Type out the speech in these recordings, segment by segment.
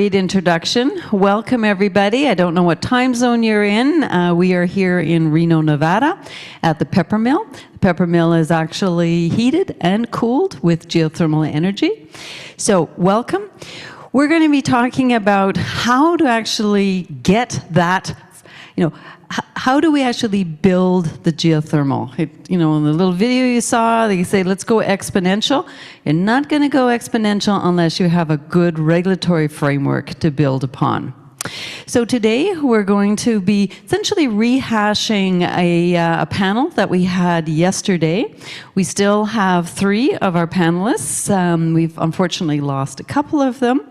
great introduction. Welcome, everybody. I don't know what time zone you're in. We are here in Reno, Nevada at the Pepper Mill. The Pepper Mill is actually heated and cooled with geothermal energy. So welcome. We're going to be talking about how to actually get that, how do we actually build the geothermal? In the little video you saw, they say, let's go exponential. You're not going to go exponential unless you have a good regulatory framework to build upon. So today we're going to be essentially rehashing a panel that we had yesterday. We still have 3 of our panelists. We've unfortunately lost a couple of them,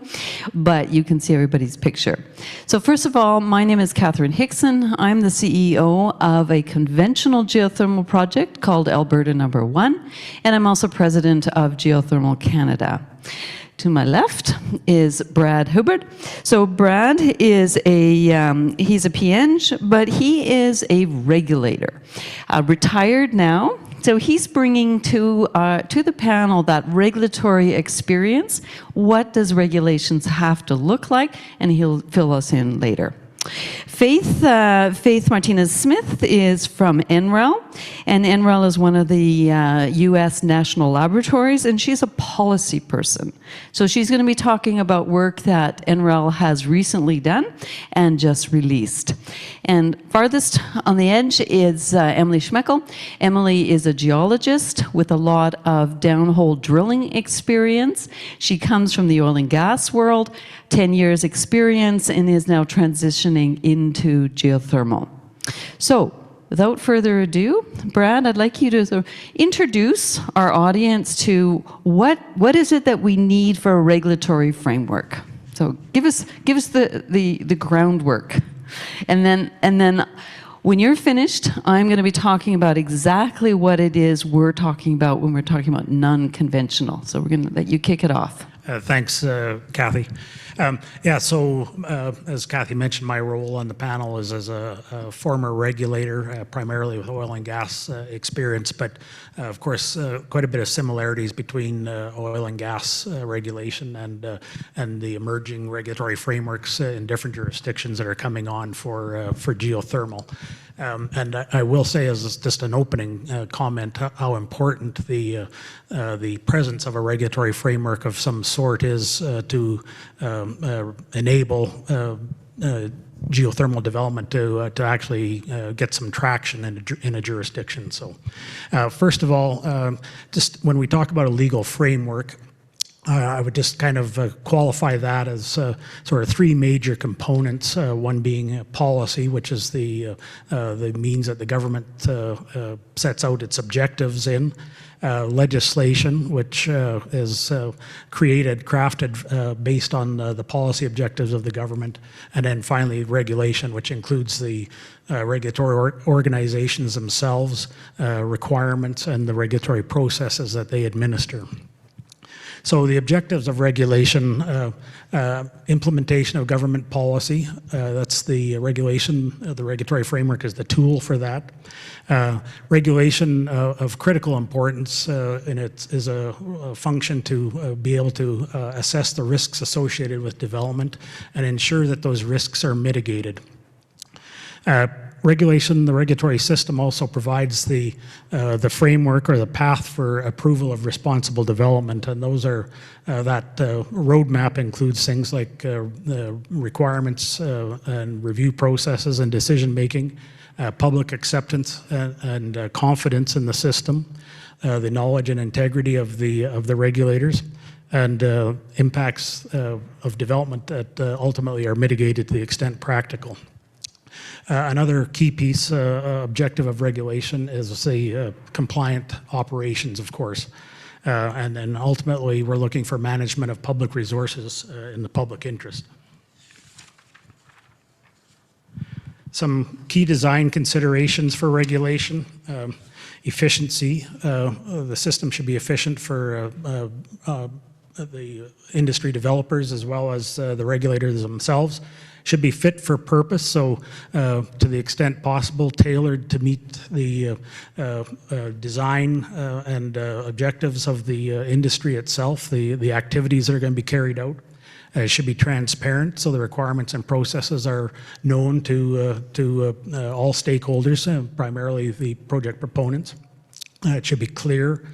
but you can see everybody's picture. So first of all, my name is Catherine Hickson. I'm the CEO of a conventional geothermal project called Alberta No. 1, and I'm also president of Geothermal Canada. To my left is Brad Hubbard. So Brad is he's a PNG, but he is a regulator, retired now. So he's bringing to the panel that regulatory experience. What does regulations have to look like? And he'll fill us in later. Faith Martinez-Smith is from NREL, and NREL is one of the U.S. national laboratories, and she's a policy person. So she's going to be talking about work that NREL has recently done and just released. And farthest on the edge is Emily Smejkal. Emily is a geologist with a lot of downhole drilling experience. She comes from the oil and gas world, 10 years experience, and is now transitioning into geothermal. So, without further ado, Brad, I'd like you to introduce our audience to what is it that we need for a regulatory framework. So, give us the groundwork, and then when you're finished, I'm going to be talking about exactly what it is we're talking about when we're talking about non-conventional. So we're going to let you kick it off. Thanks, Kathy. As Kathy mentioned, my role on the panel is as a former regulator, primarily with oil and gas experience, but of course, quite a bit of similarities between oil and gas regulation and the emerging regulatory frameworks in different jurisdictions that are coming on for geothermal. And I will say, as just an opening comment, how important the presence of a regulatory framework of some sort is to enable geothermal development to actually get some traction in a jurisdiction. So, first of all, just when we talk about a legal framework, I would just kind of qualify that as sort of 3 major components, one being policy, which is the means that the government sets out its objectives in, legislation, which is crafted based on the policy objectives of the government, and then finally regulation, which includes the regulatory organizations themselves, requirements, and the regulatory processes that they administer. So the objectives of regulation, implementation of government policy, that's the regulation, the regulatory framework is the tool for that. Regulation of critical importance, and it is a function to be able to assess the risks associated with development and ensure that those risks are mitigated. Regulation, the regulatory system also provides the framework or the path for approval of responsible development, and those are that roadmap includes things like the requirements and review processes and decision making, public acceptance and confidence in the system, the knowledge and integrity of the regulators, and impacts of development that ultimately are mitigated to the extent practical. Another key piece, objective of regulation is the compliant operations, of course. And then ultimately, we're looking for management of public resources in the public interest. Some key design considerations for regulation. Efficiency. The system should be efficient for the industry developers as well as the regulators themselves. Should be fit for purpose, so to the extent possible, tailored to meet the design and objectives of the industry itself, the activities that are going to be carried out. It should be transparent, so the requirements and processes are known to all stakeholders, primarily the project proponents. It should be clear,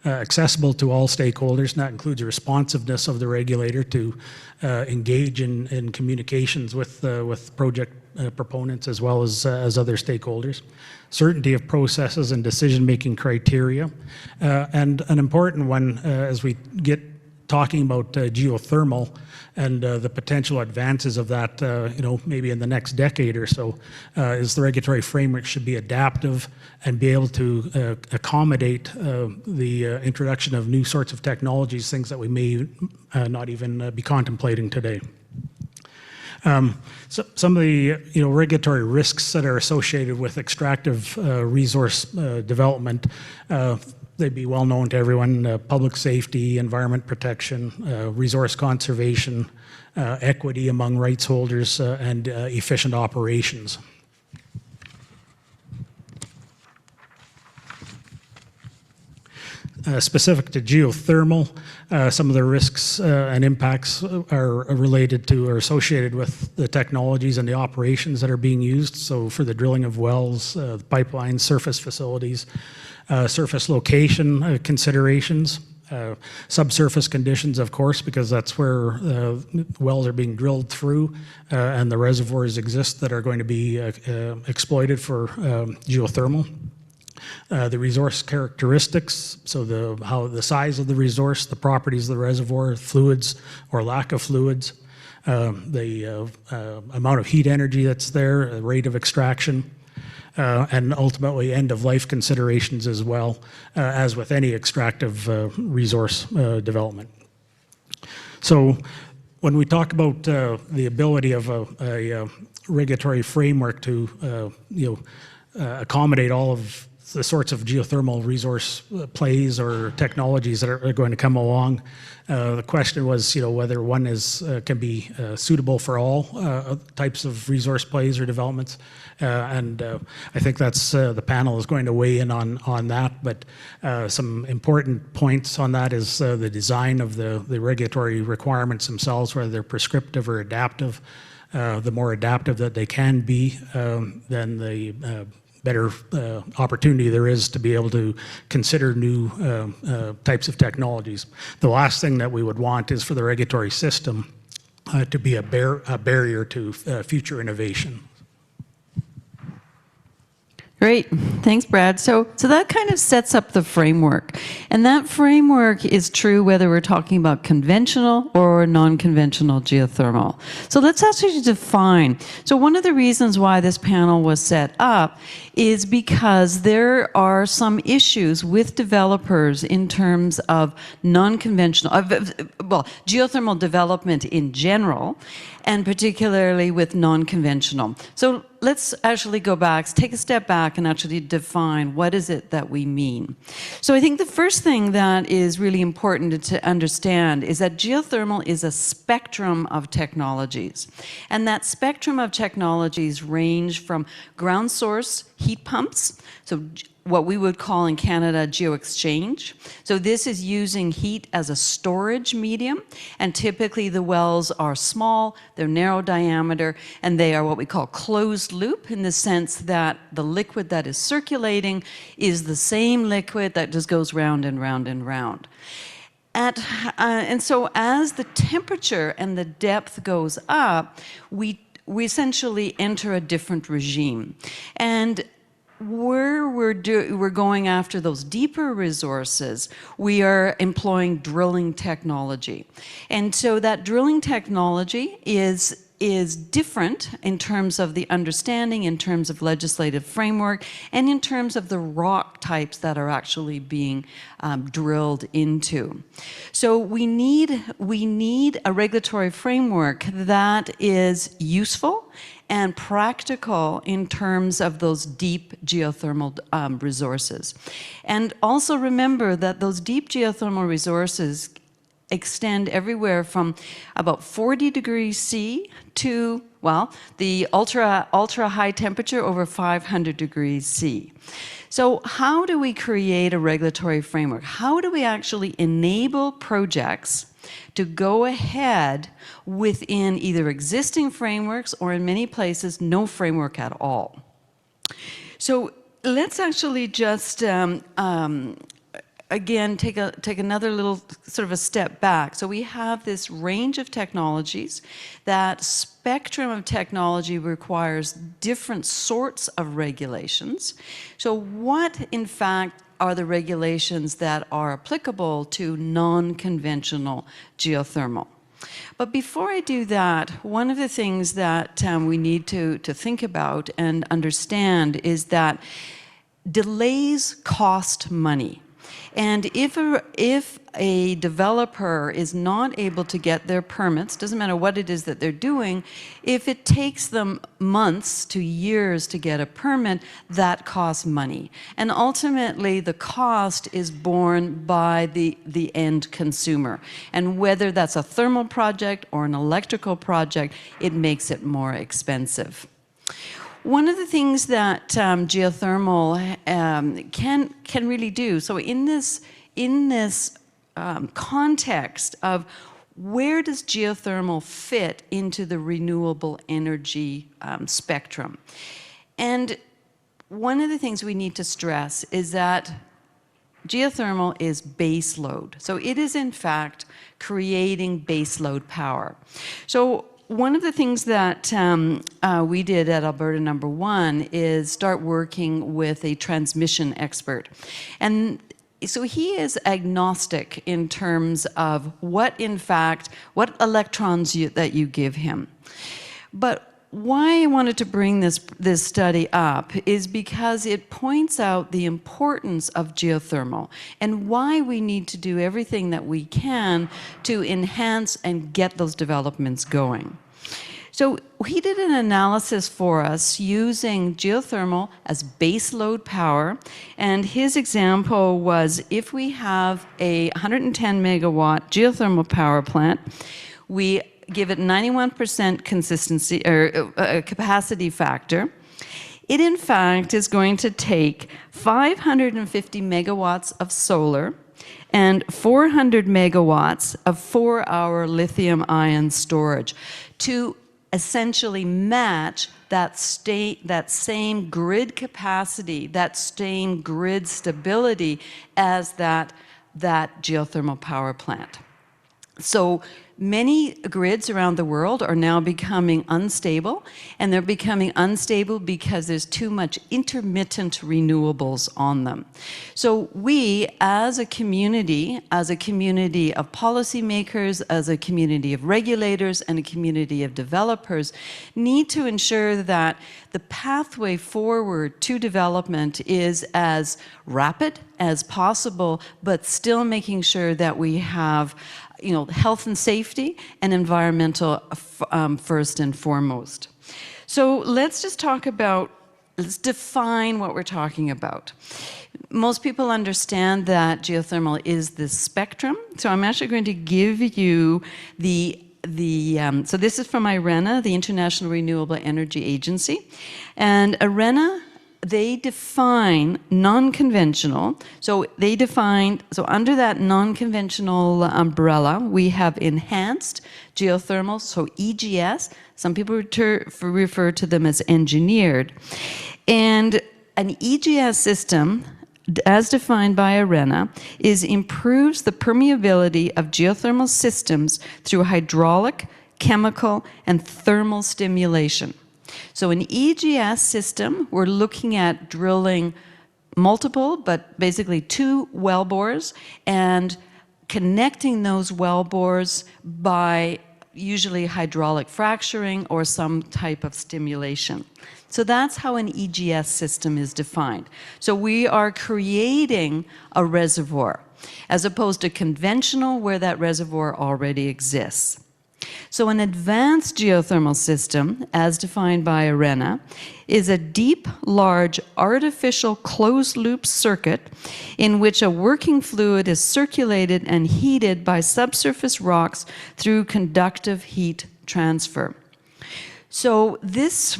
accessible to all stakeholders, and that includes the responsiveness of the regulator to engage in communications with project proponents as well as other stakeholders. Certainty of processes and decision-making criteria. And an important one as we get talking about geothermal and the potential advances of that, maybe in the next decade or so, is the regulatory framework should be adaptive and be able to accommodate the introduction of new sorts of technologies, things that we may not even be contemplating today. So some of the regulatory risks that are associated with extractive resource development, they'd be well known to everyone: public safety, environment protection, resource conservation, equity among rights holders, and efficient operations. Specific to geothermal, some of the risks and impacts are related to or associated with the technologies and the operations that are being used. So for the drilling of wells, pipelines, surface facilities, surface location considerations, subsurface conditions, of course, because that's where wells are being drilled through and the reservoirs exist that are going to be exploited for geothermal. The resource characteristics, so the size of the resource, the properties of the reservoir, fluids or lack of fluids, the amount of heat energy that's there, the rate of extraction, and ultimately end-of-life considerations as well, as with any extractive resource development. So when we talk about the ability of a regulatory framework to accommodate all of the sorts of geothermal resource plays or technologies that are going to come along. The question was, whether one can be suitable for all types of resource plays or developments. And I think that's the panel is going to weigh in on that. But some important points on that is the design of the regulatory requirements themselves, whether they're prescriptive or adaptive. The more adaptive that they can be, then the better opportunity there is to be able to consider new types of technologies. The last thing that we would want is for the regulatory system to be a barrier to future innovation. Great, thanks, Brad. So that kind of sets up the framework. And that framework is true whether we're talking about conventional or non-conventional geothermal. So let's actually define. So one of the reasons why this panel was set up is because there are some issues with developers in terms of non-conventional, geothermal development in general, and particularly with non-conventional. So let's actually go back, take a step back and actually define what is it that we mean. So I think the first thing that is really important to understand is that geothermal is a spectrum of technologies. And that spectrum of technologies range from ground source heat pumps, so what we would call in Canada geo-exchange. So this is using heat as a storage medium, and typically the wells are small, they're narrow diameter, and they are what we call closed loop in the sense that the liquid that is circulating is the same liquid that just goes round and round and round. And so as the temperature and the depth goes up, we essentially enter a different regime. And where we're going after those deeper resources, we are employing drilling technology. And so that drilling technology is different in terms of the understanding, in terms of legislative framework, and in terms of the rock types that are actually being drilled into. So we need a regulatory framework that is useful and practical in terms of those deep geothermal resources. And also remember that those deep geothermal resources extend everywhere from about 40 degrees C to, well, the ultra high temperature over 500 degrees C. So how do we create a regulatory framework? How do we actually enable projects to go ahead within either existing frameworks or in many places no framework at all. So let's actually just again take another little sort of a step back. So we have this range of technologies. That spectrum of technology requires different sorts of regulations. So what in fact are the regulations that are applicable to non-conventional geothermal? But before I do that, one of the things that we need to think about and understand is that delays cost money. And if a developer is not able to get their permits, doesn't matter what it is that they're doing, if it takes them months to years to get a permit, that costs money. And ultimately, the cost is borne by the end consumer. And whether that's a thermal project or an electrical project, it makes it more expensive. One of the things that geothermal can really do, so in this context of where does geothermal fit into the renewable energy spectrum? And one of the things we need to stress is that geothermal is base load. So it is in fact creating base load power. So one of the things that we did at Alberta No. 1 is start working with a transmission expert. And so he is agnostic in terms of what electrons that you give him. But why I wanted to bring this study up is because it points out the importance of geothermal and why we need to do everything that we can to enhance and get those developments going. So he did an analysis for us using geothermal as base load power, and his example was if we have a 110 megawatt geothermal power plant, we give it 91% consistency or capacity factor. It in fact is going to take 550 megawatts of solar and 400 megawatts of 4-hour lithium-ion storage to essentially match that same grid capacity, that same grid stability as that geothermal power plant. So many grids around the world are now becoming unstable, and they're becoming unstable because there's too much intermittent renewables on them. So we, as a community of policymakers, as a community of regulators, and a community of developers, need to ensure that the pathway forward to development is as rapid as possible, but still making sure that we have health and safety and environmental first and foremost. So let's just let's define what we're talking about. Most people understand that geothermal is this spectrum. So I'm actually going to give you so this is from IRENA, the International Renewable Energy Agency. And IRENA, they define non-conventional. So under that non-conventional umbrella, we have enhanced geothermal, so EGS. Some people refer to them as engineered. And an EGS system, as defined by IRENA, improves the permeability of geothermal systems through hydraulic, chemical, and thermal stimulation. So an EGS system, we're looking at drilling multiple, but basically 2 well bores, and connecting those well bores by usually hydraulic fracturing or some type of stimulation. So that's how an EGS system is defined. So we are creating a reservoir, as opposed to conventional, where that reservoir already exists. So an advanced geothermal system, as defined by IRENA, is a deep, large, artificial closed-loop circuit in which a working fluid is circulated and heated by subsurface rocks through conductive heat transfer. So this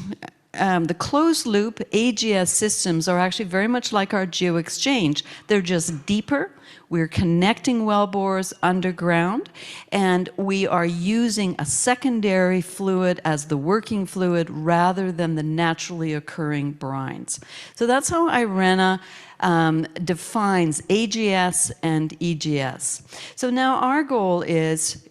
the closed loop AGS systems are actually very much like our GeoExchange. They're just deeper. We're connecting wellbores underground, and we are using a secondary fluid as the working fluid rather than the naturally occurring brines. So that's how IRENA defines AGS and EGS. So now our goal is,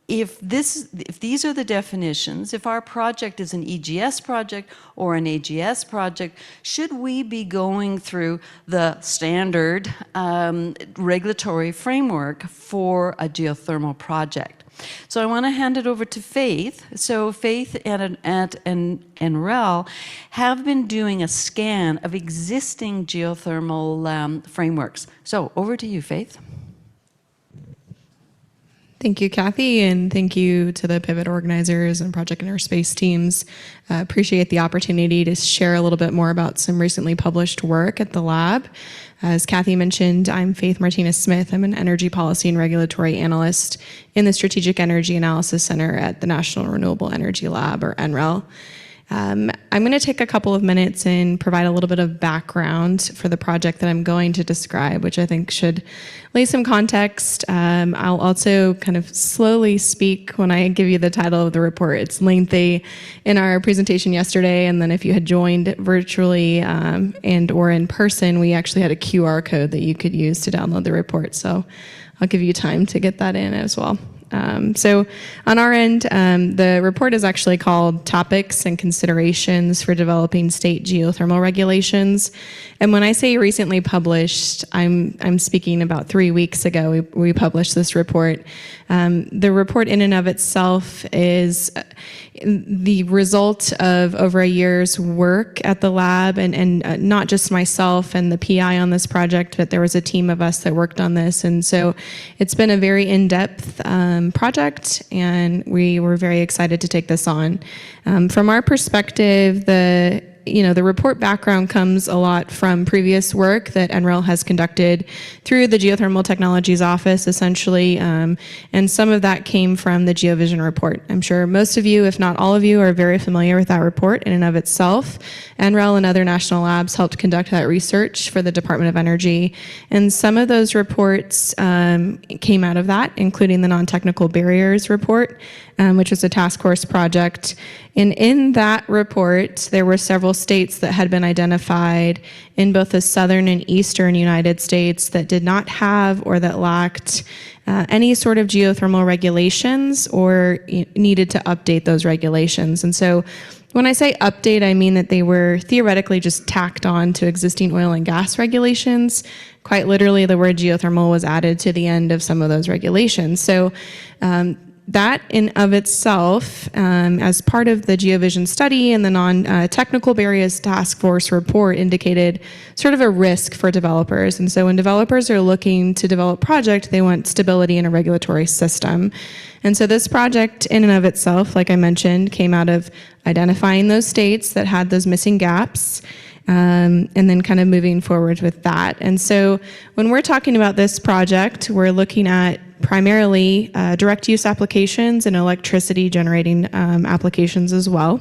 if these are the definitions, if our project is an EGS project or an AGS project, should we be going through the standard regulatory framework for a geothermal project? So I want to hand it over to Faith. So Faith and NREL have been doing a scan of existing geothermal frameworks. So over to you, Faith. Thank you, Kathy, and thank you to the Pivot organizers and Project Innerspace teams. Appreciate the opportunity to share a little bit more about some recently published work at the lab. As Kathy mentioned, I'm Faith Martinez-Smith. I'm an energy policy and regulatory analyst in the Strategic Energy Analysis Center at the National Renewable Energy Lab, or NREL. I'm going to take a couple of minutes and provide a little bit of background for the project that I'm going to describe, which I think should lay some context. I'll also kind of slowly speak when I give you the title of the report. It's lengthy in our presentation yesterday, and then if you had joined virtually and or in person, we actually had a QR code that you could use to download the report. So I'll give you time to get that in as well. So on our end, the report is actually called Topics and Considerations for Developing State Geothermal Regulations. And when I say recently published, I'm speaking about 3 weeks ago we published this report. The report in and of itself is the result of over a year's work at the lab, and not just myself and the PI on this project, but there was a team of us that worked on this. And so it's been a very in-depth project, and we were very excited to take this on. From our perspective, the report background comes a lot from previous work that NREL has conducted through the Geothermal Technologies Office, essentially, and some of that came from the GeoVision report. I'm sure most of you, if not all of you, are very familiar with that report in and of itself. NREL and other national labs helped conduct that research for the Department of Energy, and some of those reports came out of that, including the non-technical barriers report, which was a task force project. And in that report, there were several states that had been identified in both the southern and eastern United States that did not have or that lacked any sort of geothermal regulations or needed to update those regulations. And so when I say update, I mean that they were theoretically just tacked on to existing oil and gas regulations. Quite literally, the word geothermal was added to the end of some of those regulations. So that in of itself, as part of the GeoVision study and the non-technical barriers task force report, indicated sort of a risk for developers. And so when developers are looking to develop project, they want stability in a regulatory system. And so this project in and of itself, like I mentioned, came out of identifying those states that had those missing gaps, and then kind of moving forward with that. And so when we're talking about this project, we're looking at primarily direct use applications and electricity generating applications as well.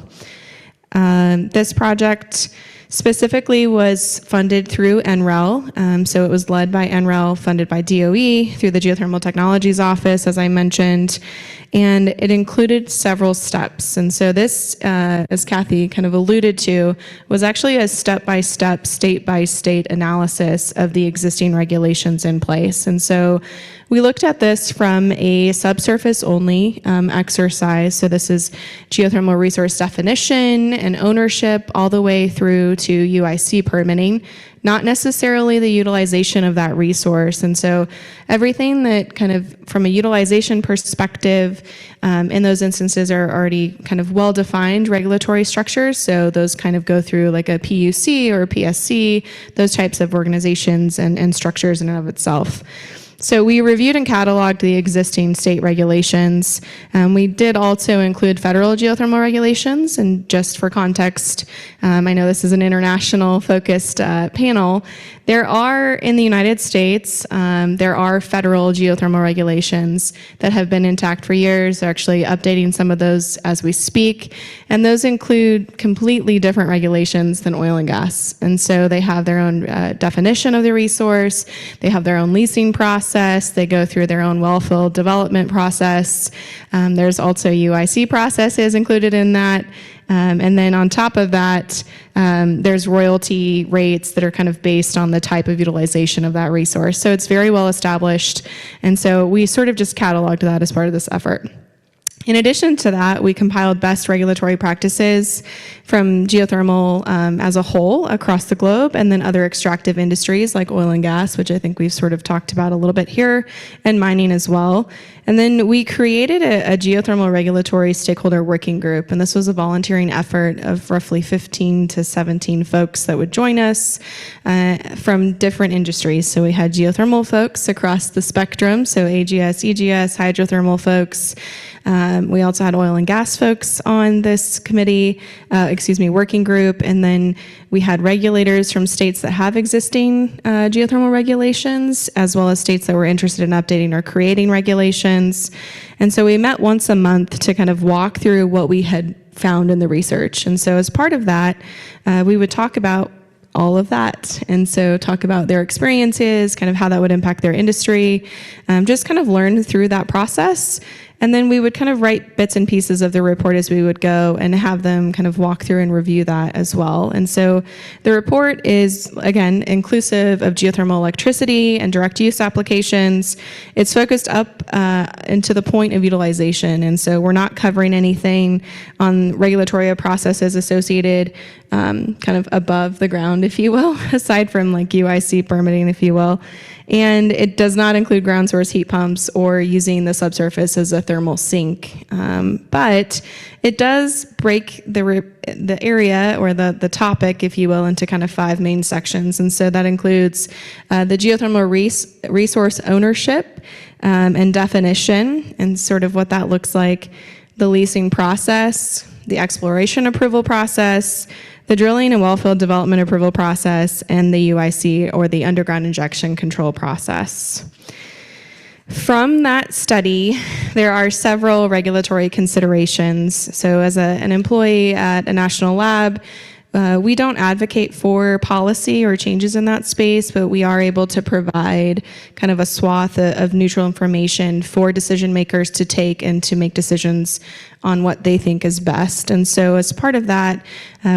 This project specifically was funded through NREL. So it was led by NREL, funded by DOE through the Geothermal Technologies Office, as I mentioned, and it included several steps. And so this, as Kathy kind of alluded to, was actually a step-by-step, state-by-state analysis of the existing regulations in place. And so we looked at this from a subsurface only exercise. So this is geothermal resource definition and ownership all the way through to UIC permitting, not necessarily the utilization of that resource. And so everything that kind of from a utilization perspective in those instances are already kind of well-defined regulatory structures. So those kind of go through like a PUC or a PSC, those types of organizations and structures in and of itself. So we reviewed and cataloged the existing state regulations. We did also include federal geothermal regulations, and just for context, I know this is an international focused panel. There are, in the United States, there are federal geothermal regulations that have been intact for years. They're actually updating some of those as we speak, and those include completely different regulations than oil and gas. And so they have their own definition of the resource, they have their own leasing process, they go through their own wellfield development process. There's also UIC processes included in that. And then on top of that, there's royalty rates that are kind of based on the type of utilization of that resource. So it's very well established. And so we sort of just cataloged that as part of this effort. In addition to that, we compiled best regulatory practices from geothermal as a whole across the globe, and then other extractive industries like oil and gas, which I think we've sort of talked about a little bit here, and mining as well. And then we created a geothermal regulatory stakeholder working group, and this was a volunteering effort of roughly 15 to 17 folks that would join us from different industries. So we had geothermal folks across the spectrum, so AGS, EGS, hydrothermal folks. We also had oil and gas folks on this committee, working group, and then we had regulators from states that have existing geothermal regulations, as well as states that were interested in updating or creating regulations. And so we met once a month to kind of walk through what we had found in the research. And so as part of that, we would talk about all of that. And so talk about their experiences, kind of how that would impact their industry, just kind of learn through that process. And then we would kind of write bits and pieces of the report as we would go and have them kind of walk through and review that as well. And so the report is, again, inclusive of geothermal electricity and direct use applications. It's focused up and to the point of utilization. And so we're not covering anything on regulatory processes associated kind of above the ground, if you will, aside from like UIC permitting, if you will. And it does not include ground source heat pumps or using the subsurface as a thermal sink. But it does break the area or the topic, if you will, into kind of 5 main sections. And so that includes the geothermal resource ownership and definition, and sort of what that looks like, the leasing process, the exploration approval process, the drilling and wellfield development approval process, and the UIC, or the underground injection control process. From that study, there are several regulatory considerations. So as an employee at a national lab, we don't advocate for policy or changes in that space, but we are able to provide kind of a swath of neutral information for decision makers to take and to make decisions on what they think is best. And so as part of that,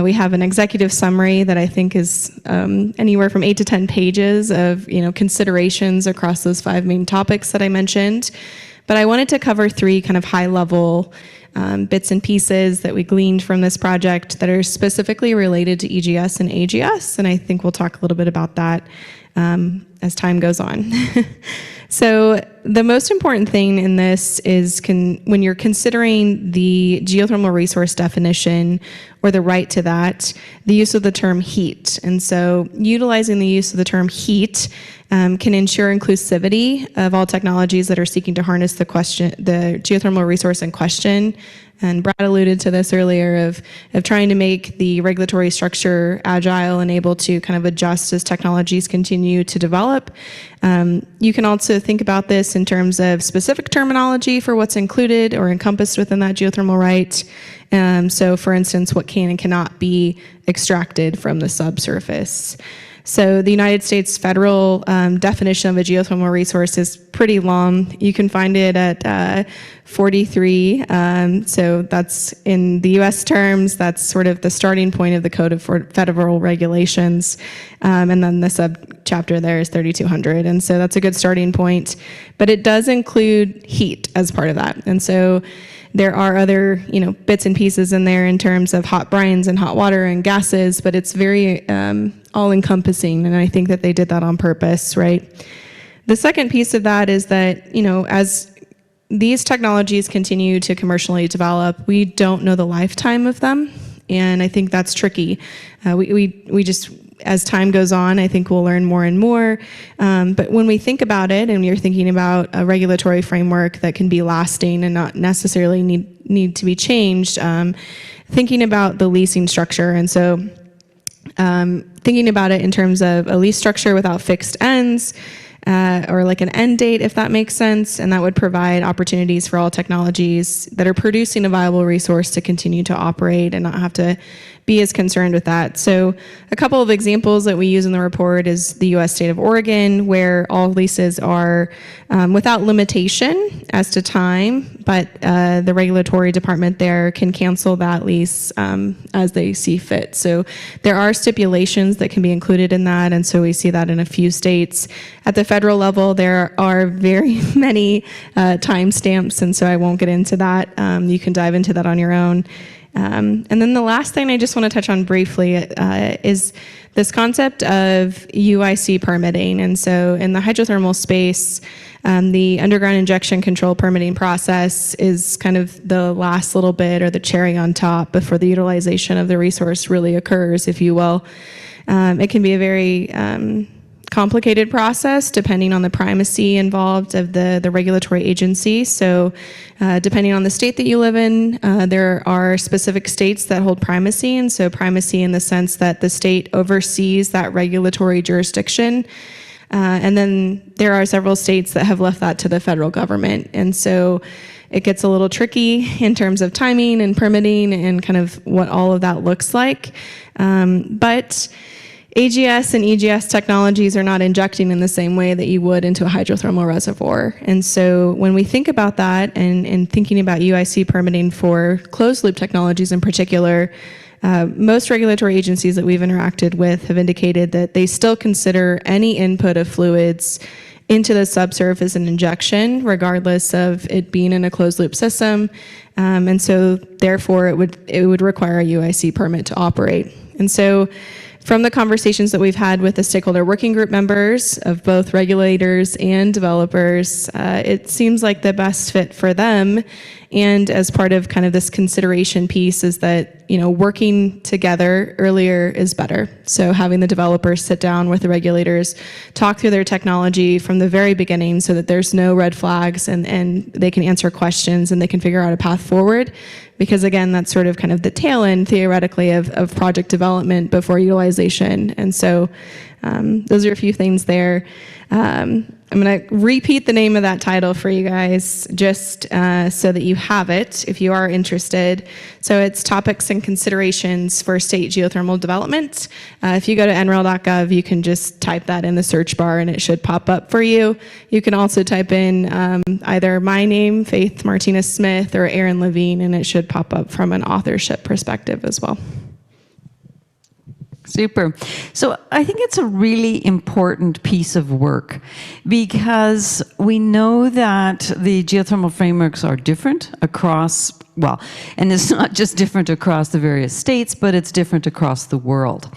we have an executive summary that I think is anywhere from 8 to 10 pages of considerations across those 5 main topics that I mentioned. But I wanted to cover 3 kind of high-level bits and pieces that we gleaned from this project that are specifically related to EGS and AGS, and I think we'll talk a little bit about that as time goes on. So the most important thing in this is when you're considering the geothermal resource definition or the right to that, the use of the term heat. And so utilizing the use of the term heat can ensure inclusivity of all technologies that are seeking to harness the geothermal resource in question. And Brad alluded to this earlier of trying to make the regulatory structure agile and able to kind of adjust as technologies continue to develop. You can also think about this in terms of specific terminology for what's included or encompassed within that geothermal right. So for instance, what can and cannot be extracted from the subsurface. So the United States federal definition of a geothermal resource is pretty long. You can find it at 43. So that's in the US terms, that's sort of the starting point of the Code of Federal Regulations. And then the subchapter there is 3200. And so that's a good starting point. But it does include heat as part of that. And so there are other, bits and pieces in there in terms of hot brines and hot water and gases, but it's very all-encompassing, and I think that they did that on purpose, right? The second piece of that is that, as these technologies continue to commercially develop, we don't know the lifetime of them, and I think that's tricky. We just as time goes on, I think we'll learn more and more. But when we think about it, and you're thinking about a regulatory framework that can be lasting and not necessarily need to be changed, thinking about the leasing structure. And so thinking about it in terms of a lease structure without fixed ends, or like an end date, if that makes sense, and that would provide opportunities for all technologies that are producing a viable resource to continue to operate and not have to be as concerned with that. So a couple of examples that we use in the report is the U.S. state of Oregon, where all leases are without limitation as to time, but the regulatory department there can cancel that lease as they see fit. So there are stipulations that can be included in that, and so we see that in a few states. At the federal level, there are very many timestamps, and so I won't get into that. You can dive into that on your own. And then the last thing I just want to touch on briefly is this concept of UIC permitting. And so in the hydrothermal space, the underground injection control permitting process is kind of the last little bit, or the cherry on top, before the utilization of the resource really occurs, if you will. It can be a very complicated process depending on the primacy involved of the regulatory agency. So depending on the state that you live in, there are specific states that hold primacy. And so primacy in the sense that the state oversees that regulatory jurisdiction. And then there are several states that have left that to the federal government. And so it gets a little tricky in terms of timing and permitting and kind of what all of that looks like. But AGS and EGS technologies are not injecting in the same way that you would into a hydrothermal reservoir. And so when we think about that and thinking about UIC permitting for closed loop technologies in particular, most regulatory agencies that we've interacted with have indicated that they still consider any input of fluids into the subsurface an injection, regardless of it being in a closed loop system. And so therefore it would require a UIC permit to operate. And so from the conversations that we've had with the stakeholder working group members of both regulators and developers, it seems like the best fit for them. And as part of kind of this consideration piece is that, working together earlier is better. So having the developers sit down with the regulators, talk through their technology from the very beginning so that there's no red flags and they can answer questions and they can figure out a path forward. Because again, that's sort of kind of the tail end theoretically of project development before utilization. And so those are a few things there. I'm going to repeat the name of that title for you guys just so that you have it if you are interested. So it's Topics and Considerations for State Geothermal Development. If you go to NREL.gov, you can just type that in the search bar and it should pop up for you. You can also type in either my name, Faith Martinez Smith, or Aaron Levine, and it should pop up from an authorship perspective as well. Super. So I think it's a really important piece of work because we know that the geothermal frameworks are different across, and it's not just different across the various states, but it's different across the world.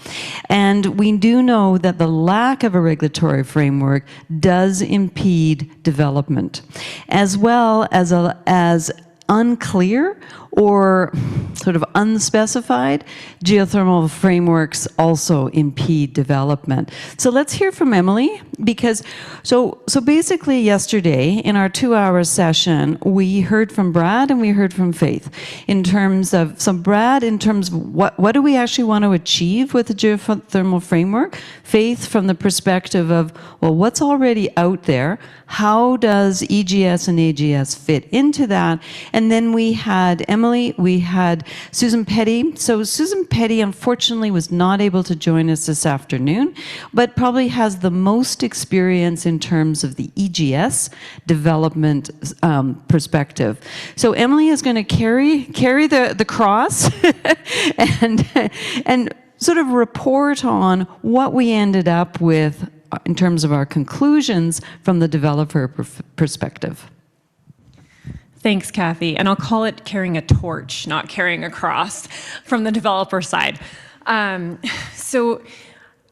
And we do know that the lack of a regulatory framework does impede development, as well as unclear or sort of unspecified geothermal frameworks also impede development. So let's hear from Emily, because so basically yesterday in our 2-hour session, we heard from Brad and we heard from Faith in terms of, Brad in terms of what do we actually want to achieve with the geothermal framework? Faith from the perspective of, what's already out there? How does EGS and AGS fit into that? And then we had Emily, we had Susan Petty. So Susan Petty unfortunately was not able to join us this afternoon, but probably has the most experience in terms of the EGS development perspective. So Emily is going to carry the cross and sort of report on what we ended up with in terms of our conclusions from the developer perspective. Thanks, Kathy. And I'll call it carrying a torch, not carrying a cross from the developer side. So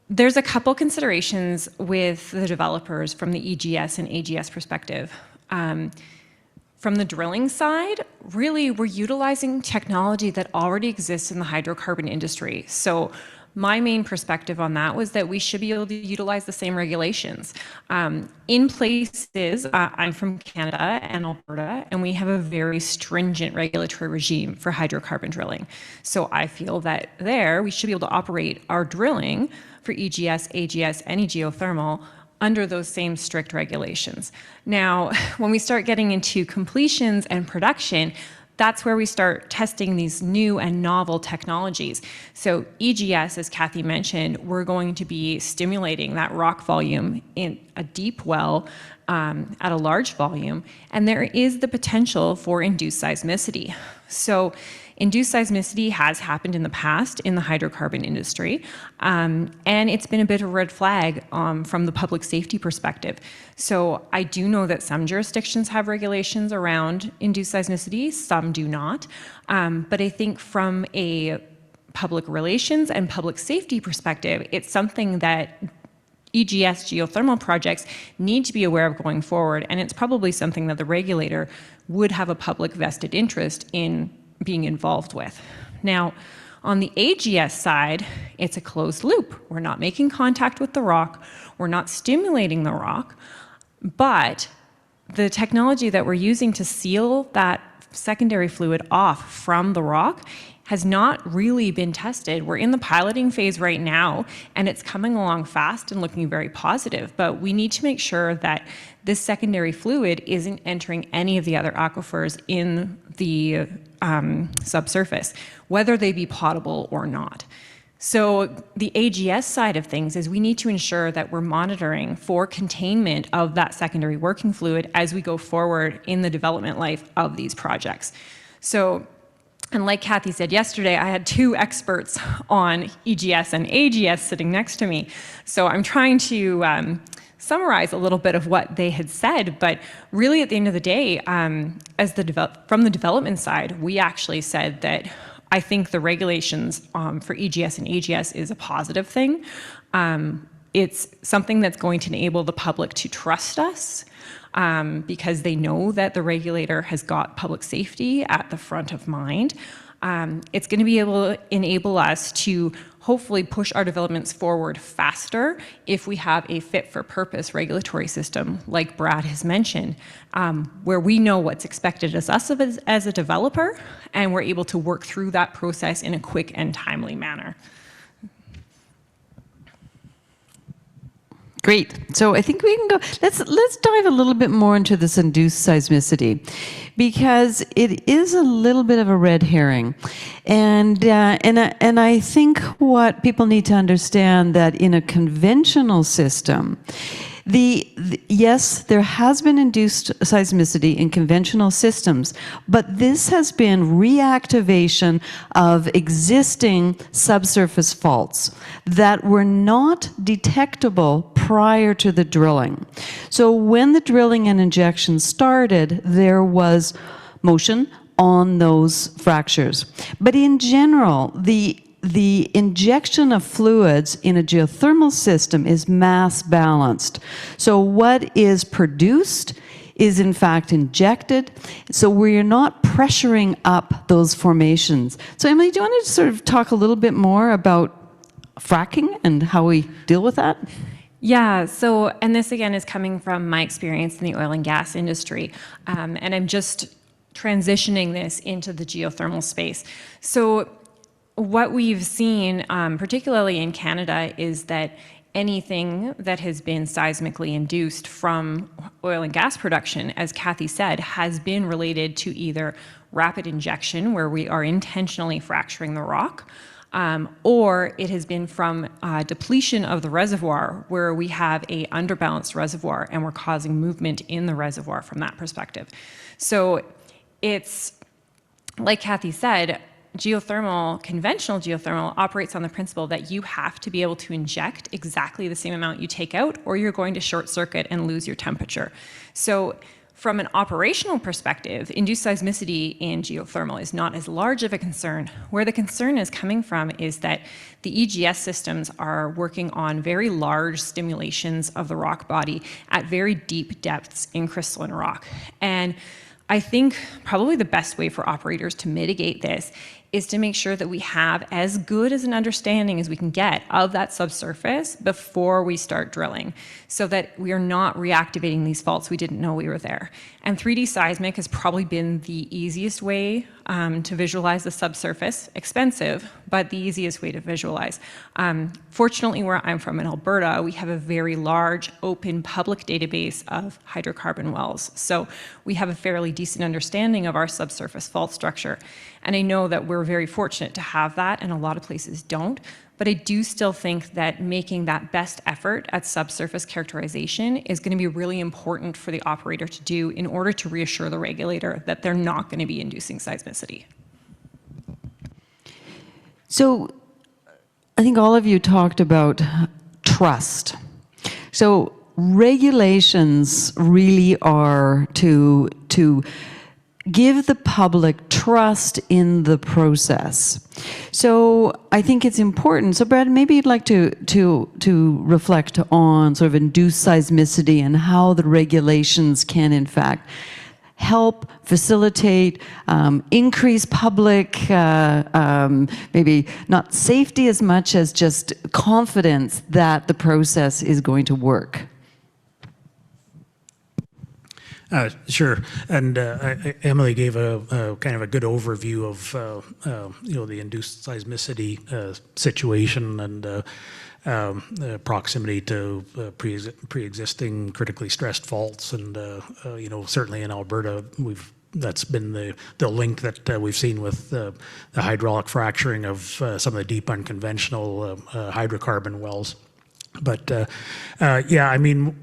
there's a couple considerations with the developers from the EGS and AGS perspective. From the drilling side, really, we're utilizing technology that already exists in the hydrocarbon industry. So my main perspective on that was that we should be able to utilize the same regulations. In places, I'm from Canada and Alberta, and we have a very stringent regulatory regime for hydrocarbon drilling. So I feel that there we should be able to operate our drilling for EGS, AGS, any geothermal under those same strict regulations. Now, when we start getting into completions and production, that's where we start testing these new and novel technologies. So EGS, as Kathy mentioned, we're going to be stimulating that rock volume in a deep well at a large volume, and there is the potential for induced seismicity. So induced seismicity has happened in the past in the hydrocarbon industry, and it's been a bit of a red flag from the public safety perspective. So I do know that some jurisdictions have regulations around induced seismicity, some do not. But I think from a public relations and public safety perspective, it's something that EGS geothermal projects need to be aware of going forward, and it's probably something that the regulator would have a public vested interest in being involved with. Now, on the AGS side, it's a closed loop. We're not making contact with the rock, we're not stimulating the rock, but the technology that we're using to seal that secondary fluid off from the rock has not really been tested. We're in the piloting phase right now, and it's coming along fast and looking very positive, but we need to make sure that this secondary fluid isn't entering any of the other aquifers in the subsurface, whether they be potable or not. So the AGS side of things is we need to ensure that we're monitoring for containment of that secondary working fluid as we go forward in the development life of these projects. So, and like Kathy said yesterday, I had two experts on EGS and AGS sitting next to me. So I'm trying to summarize a little bit of what they had said, but really at the end of the day, from the development side, we actually said that I think the regulations for EGS and AGS is a positive thing. It's something that's going to enable the public to trust us because they know that the regulator has got public safety at the front of mind. It's going to be able to enable us to hopefully push our developments forward faster if we have a fit-for-purpose regulatory system, like Brad has mentioned, where we know what's expected of us as a developer, and we're able to work through that process in a quick and timely manner. Great. So I think we can go, let's dive a little bit more into this induced seismicity, because it is a little bit of a red herring. And I think what people need to understand that in a conventional system, yes, there has been induced seismicity in conventional systems, but this has been reactivation of existing subsurface faults that were not detectable prior to the drilling. So when the drilling and injection started, there was motion on those fractures. But in general, the injection of fluids in a geothermal system is mass balanced. So what is produced is in fact injected, so we're not pressuring up those formations. So Emily, do you want to sort of talk a little bit more about fracking and how we deal with that? Yeah, so, and this again is coming from my experience in the oil and gas industry, and I'm just transitioning this into the geothermal space. So what we've seen, particularly in Canada, is that anything that has been seismically induced from oil and gas production, as Kathy said, has been related to either rapid injection, where we are intentionally fracturing the rock, or it has been from depletion of the reservoir, where we have a underbalanced reservoir and we're causing movement in the reservoir from that perspective. So it's, like Kathy said, geothermal, conventional geothermal operates on the principle that you have to be able to inject exactly the same amount you take out, or you're going to short circuit and lose your temperature. So from an operational perspective, induced seismicity in geothermal is not as large of a concern. Where the concern is coming from is that the EGS systems are working on very large stimulations of the rock body at very deep depths in crystalline rock. And I think probably the best way for operators to mitigate this is to make sure that we have as good as an understanding as we can get of that subsurface before we start drilling, so that we are not reactivating these faults we didn't know we were there. And 3D seismic has probably been the easiest way to visualize the subsurface. Expensive, but the easiest way to visualize. Fortunately, where I'm from in Alberta, we have a very large open public database of hydrocarbon wells. So we have a fairly decent understanding of our subsurface fault structure. And I know that we're very fortunate to have that, and a lot of places don't. But I do still think that making that best effort at subsurface characterization is going to be really important for the operator to do in order to reassure the regulator that they're not going to be inducing seismicity. So I think all of you talked about trust. So regulations really are to give the public trust in the process. So I think it's important. So Brad, maybe you'd like to reflect on sort of induced seismicity and how the regulations can in fact help facilitate, increase public, maybe not safety as much as just confidence that the process is going to work. Sure, and Emily gave a kind of a good overview of the induced seismicity situation and proximity to pre-existing critically stressed faults, and certainly in Alberta that's been the link that we've seen with the hydraulic fracturing of some of the deep unconventional hydrocarbon wells. But yeah, I mean,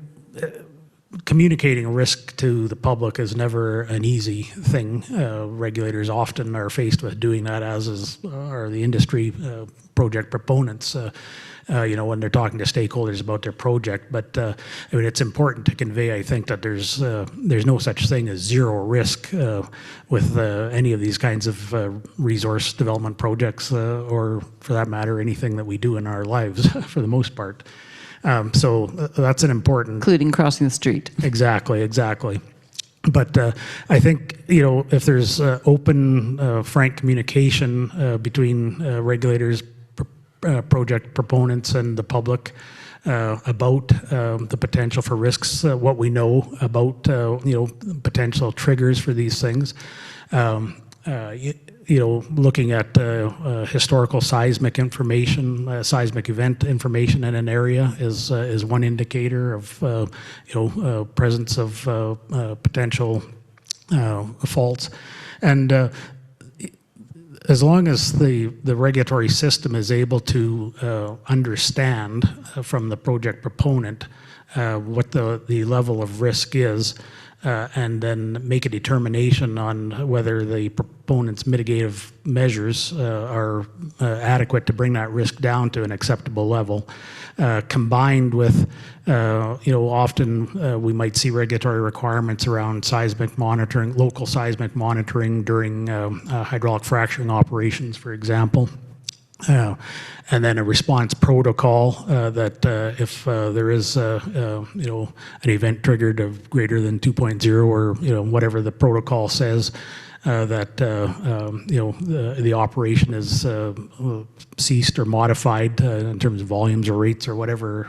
communicating risk to the public is never an easy thing. Regulators often are faced with doing that, as are the industry project proponents, when they're talking to stakeholders about their project. But I mean, it's important to convey, I think, that there's no such thing as zero risk with any of these kinds of resource development projects, or for that matter, anything that we do in our lives for the most part. So that's an important... Including crossing the street. Exactly. But I think, if there's open, frank communication between regulators, project proponents, and the public about the potential for risks, what we know about, potential triggers for these things, looking at historical seismic information, seismic event information in an area is one indicator of presence of potential faults, and as long as the regulatory system is able to understand from the project proponent what the level of risk is, and then make a determination on whether the proponent's mitigative measures are adequate to bring that risk down to an acceptable level, combined with, often we might see regulatory requirements around seismic monitoring, local seismic monitoring during hydraulic fracturing operations, for example. And then a response protocol that if there is an event triggered of greater than 2.0, or whatever the protocol says, that the operation is ceased or modified in terms of volumes or rates or whatever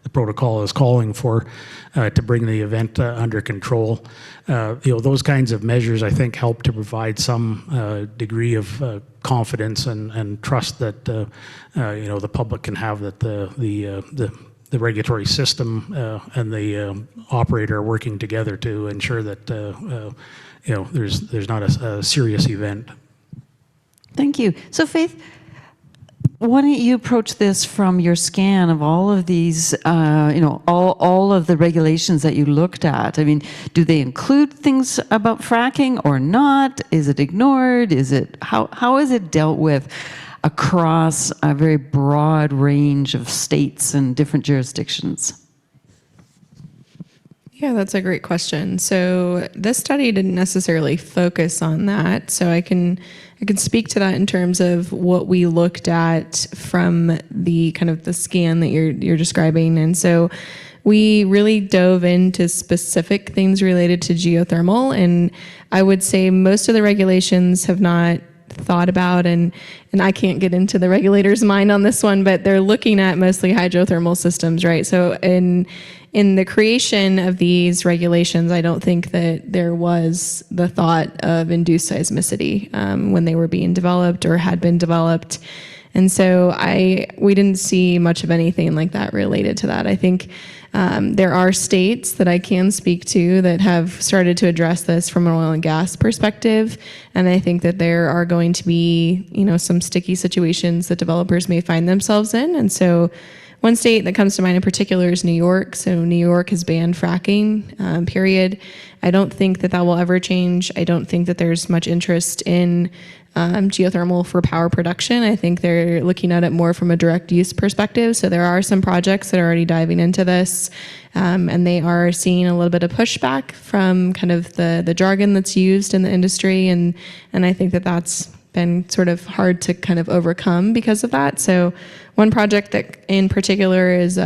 the protocol is calling for, to bring the event under control. Those kinds of measures, I think, help to provide some degree of confidence and trust that the public can have that the regulatory system and the operator are working together to ensure that there's not a serious event. Thank you. So Faith, why don't you approach this from your scan of all of these, all of the regulations that you looked at? I mean, do they include things about fracking or not? Is it ignored? How is it dealt with across a very broad range of states and different jurisdictions? Yeah, that's a great question. So this study didn't necessarily focus on that. So I can speak to that in terms of what we looked at from the kind of the scan that you're describing. And so we really dove into specific things related to geothermal. And I would say most of the regulations have not thought about, and I can't get into the regulator's mind on this one, but they're looking at mostly hydrothermal systems, right? So in the creation of these regulations, I don't think that there was the thought of induced seismicity when they were being developed or had been developed. And so we didn't see much of anything like that related to that. I think there are states that I can speak to that have started to address this from an oil and gas perspective. And I think that there are going to be, some sticky situations that developers may find themselves in. And so one state that comes to mind in particular is New York. So New York has banned fracking, period. I don't think that will ever change. I don't think that there's much interest in geothermal for power production. I think they're looking at it more from a direct use perspective. So there are some projects that are already diving into this, and they are seeing a little bit of pushback from kind of the jargon that's used in the industry, and I think that that's been sort of hard to kind of overcome because of that. So one project that in particular is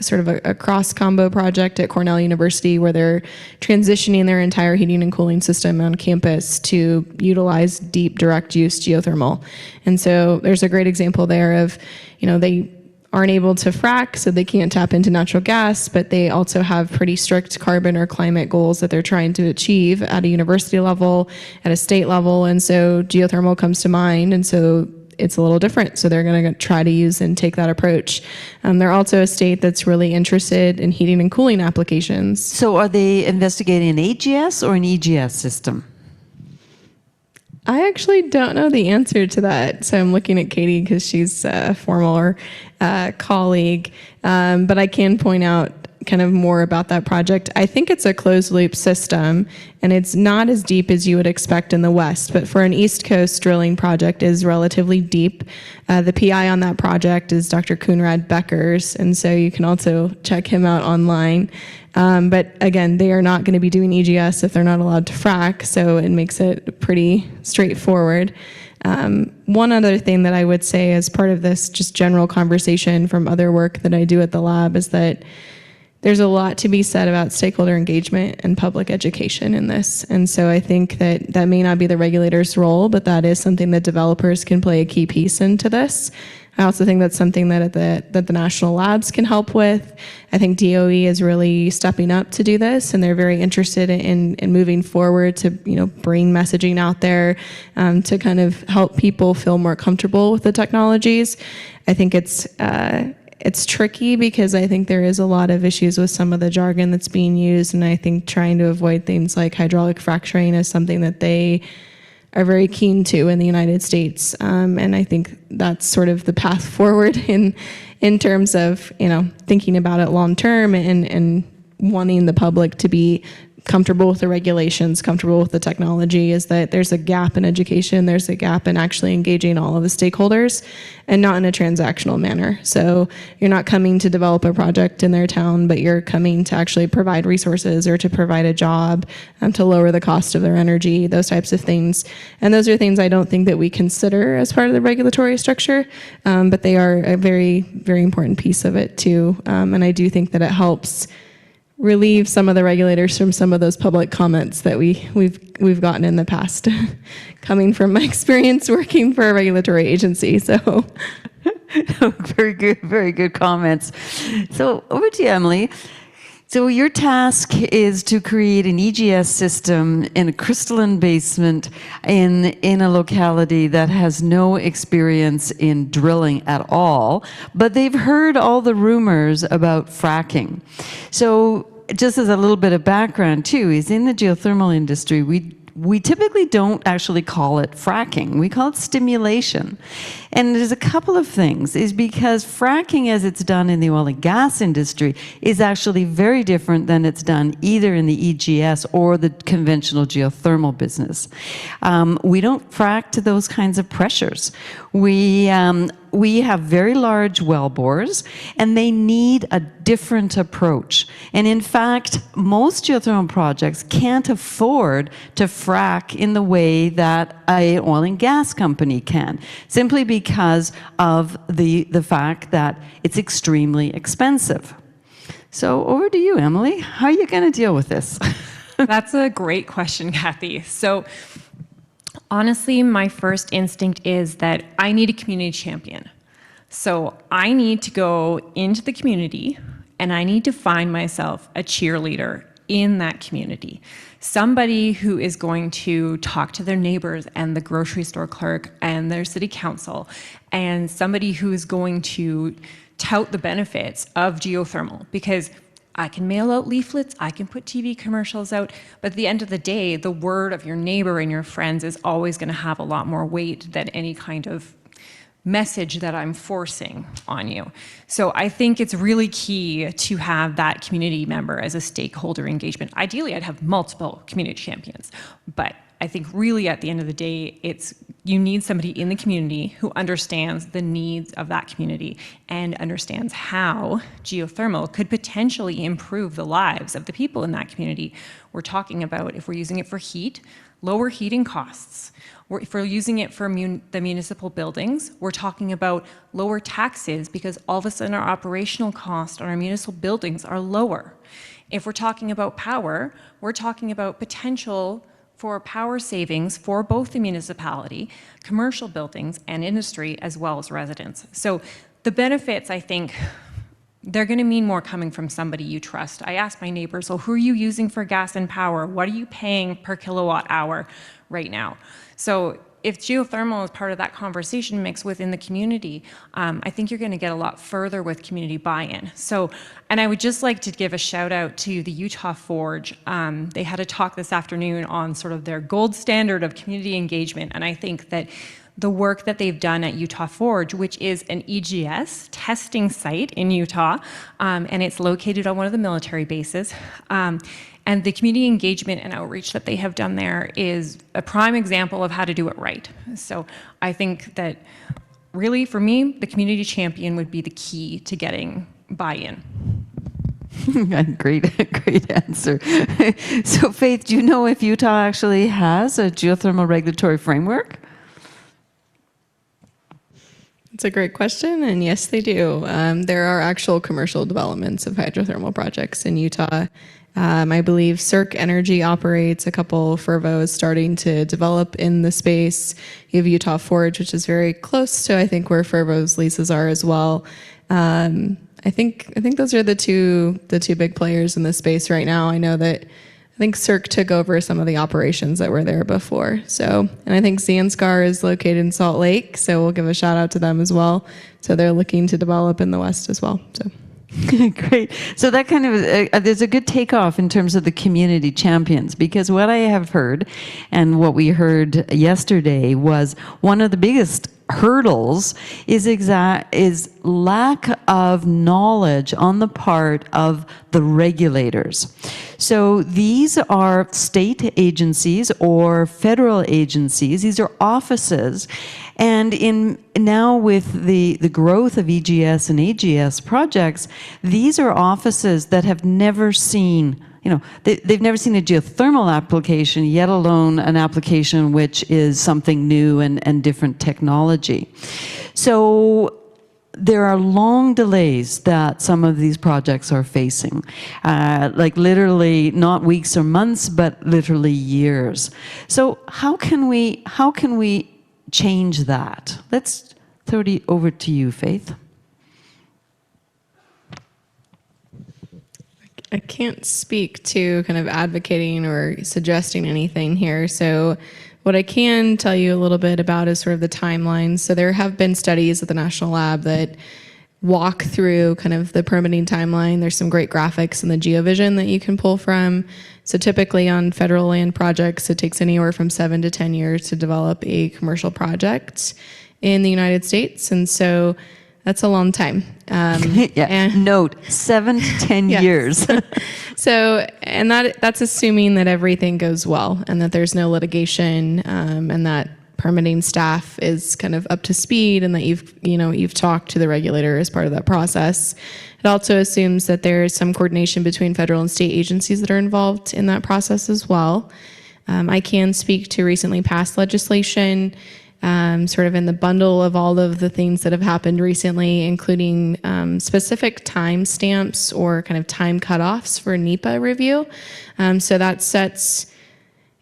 sort of a cross-combo project at Cornell University, where they're transitioning their entire heating and cooling system on campus to utilize deep direct use geothermal. And so there's a great example there of, they aren't able to frack, so they can't tap into natural gas, but they also have pretty strict carbon or climate goals that they're trying to achieve at a university level, at a state level, and so geothermal comes to mind, and so it's a little different. So they're going to try to use and take that approach. They're also a state that's really interested in heating and cooling applications. So are they investigating an AGS or an EGS system? I actually don't know the answer to that. So I'm looking at Katie because she's a former colleague. But I can point out kind of more about that project. I think it's a closed loop system, and it's not as deep as you would expect in the West, but for an East Coast drilling project is relatively deep. The PI on that project is Dr. Koenraad Beckers, and so you can also check him out online. But again, they are not going to be doing EGS if they're not allowed to frack, so it makes it pretty straightforward. One other thing that I would say as part of this just general conversation from other work that I do at the lab is that there's a lot to be said about stakeholder engagement and public education in this. And so I think that may not be the regulator's role, but that is something that developers can play a key piece into this. I also think that's something that the national labs can help with. I think DOE is really stepping up to do this, and they're very interested in moving forward to bring messaging out there to kind of help people feel more comfortable with the technologies. I think it's tricky because I think there is a lot of issues with some of the jargon that's being used, and I think trying to avoid things like hydraulic fracturing is something that they are very keen to in the United States, and I think that's sort of the path forward in terms of thinking about it long term and wanting the public to be comfortable with the regulations, comfortable with the technology, is that there's a gap in education, there's a gap in actually engaging all of the stakeholders, and not in a transactional manner. So you're not coming to develop a project in their town, but you're coming to actually provide resources or to provide a job, to lower the cost of their energy, those types of things. And those are things I don't think that we consider as part of the regulatory structure, but they are a very, very important piece of it too. And I do think that it helps relieve some of the regulators from some of those public comments that we've gotten in the past, coming from my experience working for a regulatory agency. So, very good comments. So over to you, Emily. So your task is to create an EGS system in a crystalline basement in a locality that has no experience in drilling at all, but they've heard all the rumors about fracking. So just as a little bit of background too, is in the geothermal industry, we typically don't actually call it fracking. We call it stimulation. And there's a couple of things, is because fracking as it's done in the oil and gas industry is actually very different than it's done either in the EGS or the conventional geothermal business. We don't frack to those kinds of pressures. We have very large well bores, and they need a different approach. And in fact, most geothermal projects can't afford to frack in the way that an oil and gas company can, simply because of the fact that it's extremely expensive. So over to you, Emily. How are you going to deal with this? That's a great question, Kathy. So honestly, my first instinct is that I need a community champion. So I need to go into the community and I need to find myself a cheerleader in that community. Somebody who is going to talk to their neighbors and the grocery store clerk and their city council, and somebody who is going to tout the benefits of geothermal, because I can mail out leaflets, I can put TV commercials out, but at the end of the day, the word of your neighbor and your friends is always going to have a lot more weight than any kind of message that I'm forcing on you. So I think it's really key to have that community member as a stakeholder engagement. Ideally, I'd have multiple community champions, but I think really at the end of the day, you need somebody in the community who understands the needs of that community and understands how geothermal could potentially improve the lives of the people in that community. We're talking about, if we're using it for heat, lower heating costs. If we're using it for the municipal buildings, we're talking about lower taxes because all of a sudden our operational costs on our municipal buildings are lower. If we're talking about power, we're talking about potential for power savings for both the municipality, commercial buildings, and industry, as well as residents. So the benefits, I think, they're going to mean more coming from somebody you trust. I ask my neighbors, so who are you using for gas and power? What are you paying per kilowatt hour right now? So if geothermal is part of that conversation mix within the community, I think you're going to get a lot further with community buy-in. So, and I would just like to give a shout out to the Utah Forge. They had a talk this afternoon on sort of their gold standard of community engagement, and I think that the work that they've done at Utah Forge, which is an EGS testing site in Utah, and it's located on one of the military bases. And the community engagement and outreach that they have done there is a prime example of how to do it right. So I think that really, for me, the community champion would be the key to getting buy-in. Great answer. So Faith, do you know if Utah actually has a geothermal regulatory framework? It's a great question, and yes, they do. There are actual commercial developments of hydrothermal projects in Utah. I believe Cyrq Energy operates a couple fervos starting to develop in the space. You have Utah Forge, which is very close to, I think, where fervos leases are as well. I think those are the two big players in this space right now. I know that I think Cyrq took over some of the operations that were there before. So, and I think Zanskar is located in Salt Lake, so we'll give a shout out to them as well. So they're looking to develop in the West as well. So. Great. So that kind of, there's a good takeoff in terms of the community champions, because what I have heard and what we heard yesterday was one of the biggest hurdles is lack of knowledge on the part of the regulators. So these are state agencies or federal agencies. These are offices. And now with the growth of EGS and AGS projects, these are offices that have never seen, they've never seen a geothermal application, yet alone an application which is something new and different technology. So there are long delays that some of these projects are facing, like literally not weeks or months, but literally years. So how can we change that? Let's throw it over to you, Faith. I can't speak to kind of advocating or suggesting anything here. So what I can tell you a little bit about is sort of the timeline. So there have been studies at the National Lab that walk through kind of the permitting timeline. There's some great graphics in the GeoVision that you can pull from. So typically on federal land projects, it takes anywhere from 7 to 10 years to develop a commercial project in the United States. And so that's a long time. Note, 7 to 10 years. So, and that's assuming that everything goes well and that there's no litigation, and that permitting staff is kind of up to speed and that you've talked to the regulator as part of that process. It also assumes that there is some coordination between federal and state agencies that are involved in that process as well. I can speak to recently passed legislation, sort of in the bundle of all of the things that have happened recently, including specific time stamps or kind of time cutoffs for NEPA review. So that sets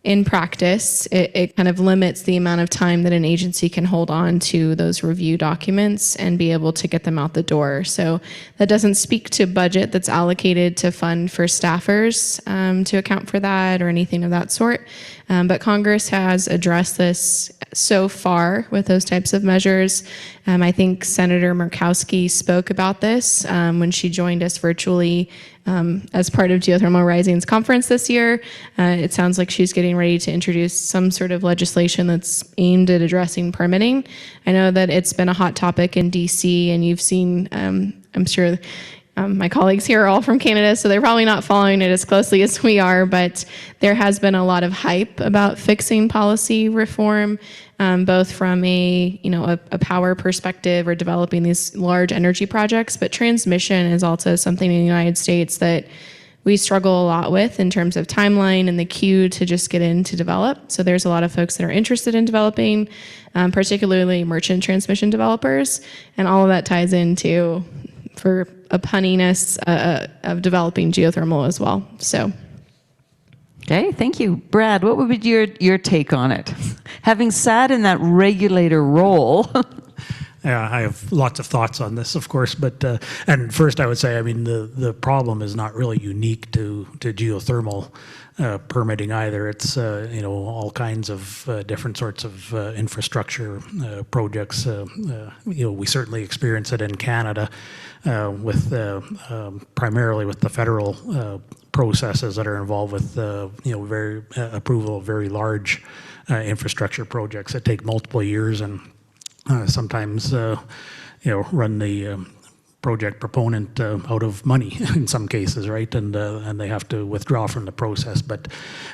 in practice, it kind of limits the amount of time that an agency can hold on to those review documents and be able to get them out the door. So that doesn't speak to budget that's allocated to fund for staffers to account for that or anything of that sort. But Congress has addressed this so far with those types of measures. I think Senator Murkowski spoke about this when she joined us virtually as part of Geothermal Rising's conference this year. It sounds like she's getting ready to introduce some sort of legislation that's aimed at addressing permitting. I know that it's been a hot topic in DC, and you've seen, I'm sure my colleagues here are all from Canada, so they're probably not following it as closely as we are, but there has been a lot of hype about fixing policy reform, both from a power perspective or developing these large energy projects, but transmission is also something in the United States that we struggle a lot with in terms of timeline and the queue to just get in to develop. So there's a lot of folks that are interested in developing, particularly merchant transmission developers, and all of that ties into, for a punniness of developing geothermal as well. So. Okay, thank you. Brad, what would be your take on it? Having sat in that regulator role. Yeah, I have lots of thoughts on this, of course, but and first I would say, I mean, the problem is not really unique to geothermal permitting either. It's all kinds of different sorts of infrastructure projects. We certainly experience it in Canada with primarily with the federal processes that are involved with very approval of very large infrastructure projects that take multiple years and sometimes run the project proponent out of money in some cases, right? And they have to withdraw from the process. But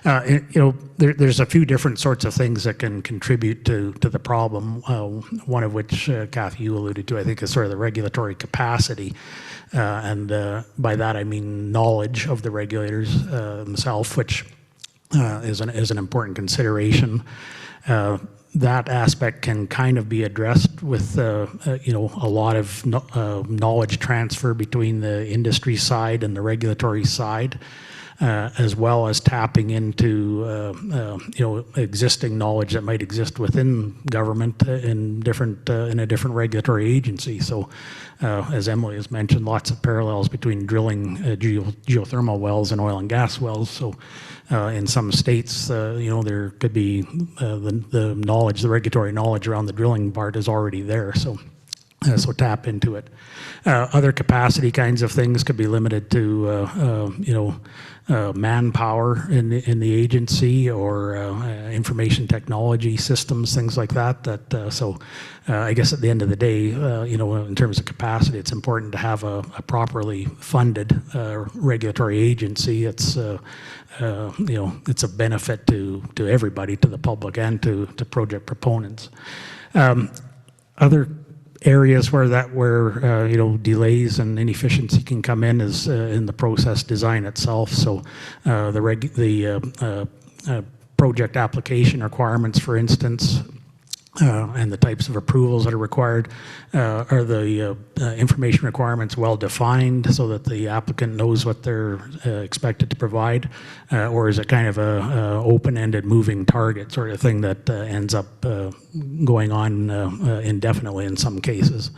there's a few different sorts of things that can contribute to the problem. One of which, Kathy, you alluded to, I think, is sort of the regulatory capacity. And by that I mean knowledge of the regulators themselves, which is an important consideration. That aspect can kind of be addressed with a lot of knowledge transfer between the industry side and the regulatory side, as well as tapping into existing knowledge that might exist within government in a different regulatory agency. So, as Emily has mentioned, lots of parallels between drilling geothermal wells and oil and gas wells. So, in some states, there could be the knowledge, the regulatory knowledge around the drilling part is already there. So tap into it. Other capacity kinds of things could be limited to manpower in the agency or information technology systems, things like that. So I guess at the end of the day, in terms of capacity, it's important to have a properly funded regulatory agency. It's it's a benefit to everybody, to the public and to project proponents. Other areas where delays and inefficiency can come in is in the process design itself. So the project application requirements, for instance, and the types of approvals that are required, are the information requirements well defined so that the applicant knows what they're expected to provide, or is it kind of a open-ended moving target sort of thing that ends up going on indefinitely in some cases?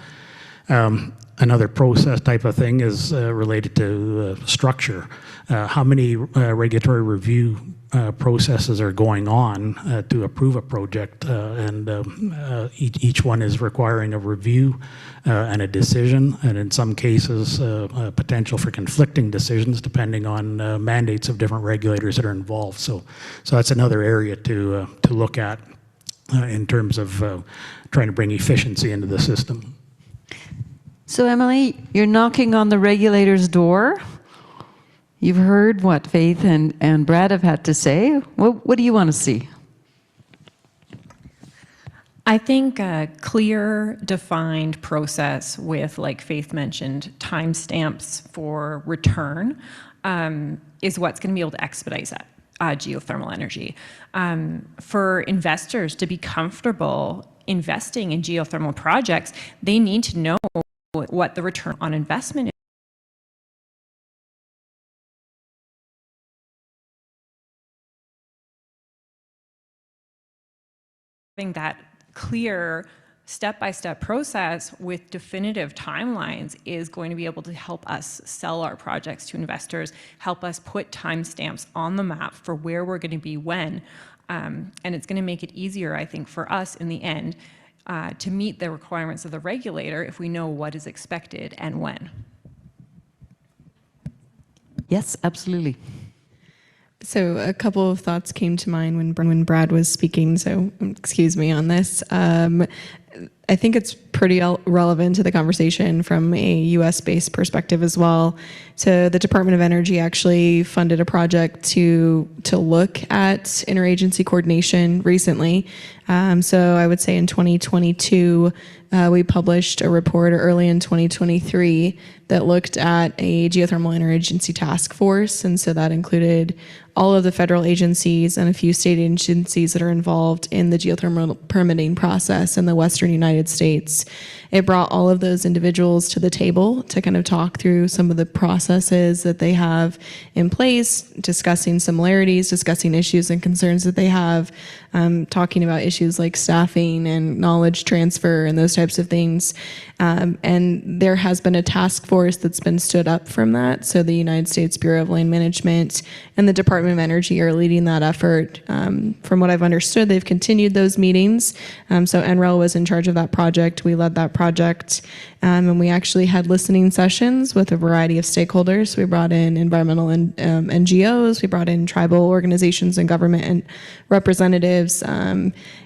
Another process type of thing is related to structure. How many regulatory review processes are going on to approve a project, and each one is requiring a review and a decision, and in some cases potential for conflicting decisions depending on mandates of different regulators that are involved. So that's another area to look at in terms of trying to bring efficiency into the system. So Emily, you're knocking on the regulator's door. You've heard what Faith and Brad have had to say. What do you want to see? I think a clear, defined process with, like Faith mentioned, timestamps for return is what's going to be able to expedite that geothermal energy. For investors to be comfortable investing in geothermal projects, they need to know what the return on investment is. that clear step-by-step process with definitive timelines is going to be able to help us sell our projects to investors, help us put timestamps on the map for where we're going to be when, and it's going to make it easier, I think, for us in the end to meet the requirements of the regulator if we know what is expected and when. Yes, absolutely. So a couple of thoughts came to mind when Brad was speaking, so excuse me on this. I think it's pretty relevant to the conversation from a US-based perspective as well. So the Department of Energy actually funded a project to look at interagency coordination recently. So I would say in 2022, we published a report early in 2023 that looked at a geothermal interagency task force. And so that included all of the federal agencies and a few state agencies that are involved in the geothermal permitting process in the Western United States. It brought all of those individuals to the table to kind of talk through some of the processes that they have in place, discussing similarities, discussing issues and concerns that they have, talking about issues like staffing and knowledge transfer and those types of things. And there has been a task force that's been stood up from that. So the United States Bureau of Land Management and the Department of Energy are leading that effort. From what I've understood, they've continued those meetings. So NREL was in charge of that project. We led that project. And we actually had listening sessions with a variety of stakeholders. We brought in environmental and NGOs. We brought in tribal organizations and government and representatives.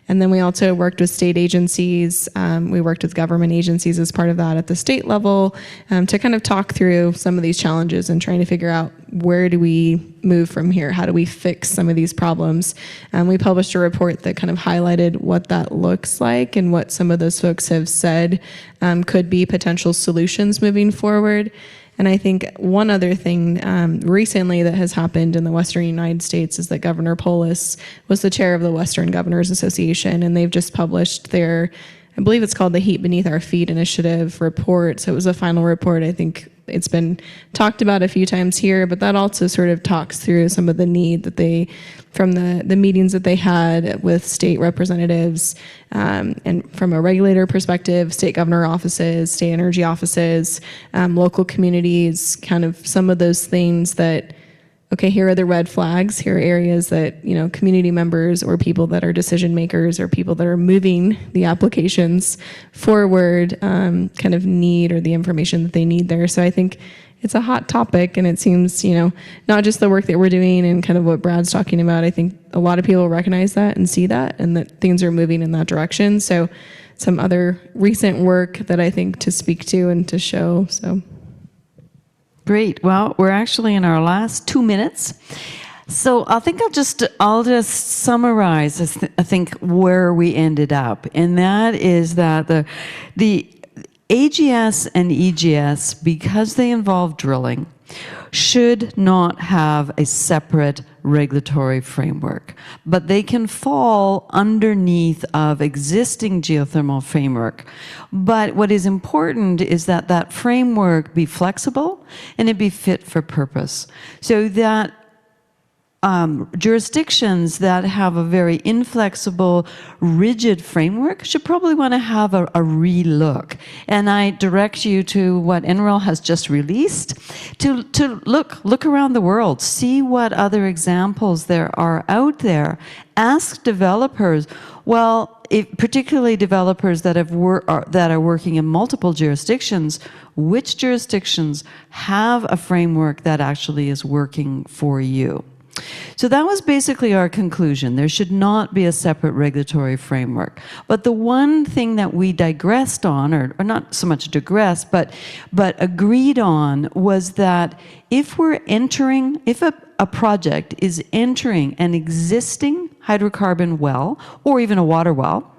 And then we also worked with state agencies. We worked with government agencies as part of that at the state level to kind of talk through some of these challenges and trying to figure out where do we move from here? How do we fix some of these problems? We published a report that kind of highlighted what that looks like and what some of those folks have said could be potential solutions moving forward. And I think one other thing recently that has happened in the Western United States is that Governor Polis was the chair of the Western Governors Association, and they've just published their, I believe it's called the Heat Beneath Our Feet Initiative report. So it was a final report. I think it's been talked about a few times here, but that also sort of talks through some of the need that they, from the meetings that they had with state representatives, and from a regulator perspective, state governor offices, state energy offices, local communities, kind of some of those things that, okay, here are the red flags. Here are areas that, you know, community members or people that are decision makers or people that are moving the applications forward kind of need, or the information that they need there. So I think it's a hot topic, and it seems, you know, not just the work that we're doing and kind of what Brad's talking about. I think a lot of people recognize that and see that, and that things are moving in that direction. So some other recent work that I think to speak to and to show, so. Great. Well, we're actually in our last 2 minutes. So I think I'll just summarize, I think, where we ended up. And that is that the AGS and EGS, because they involve drilling, should not have a separate regulatory framework, but they can fall underneath of existing geothermal framework. But what is important is that that framework be flexible and it be fit for purpose, so that jurisdictions that have a very inflexible, rigid framework should probably want to have a re-look. And I direct you to what NREL has just released, to look around the world, see what other examples there are out there. Ask developers, particularly developers that are working in multiple jurisdictions, which jurisdictions have a framework that actually is working for you. So that was basically our conclusion. There should not be a separate regulatory framework. But the one thing that we digressed on, or not so much digressed, but agreed on, was that if a project is entering an existing hydrocarbon well, or even a water well,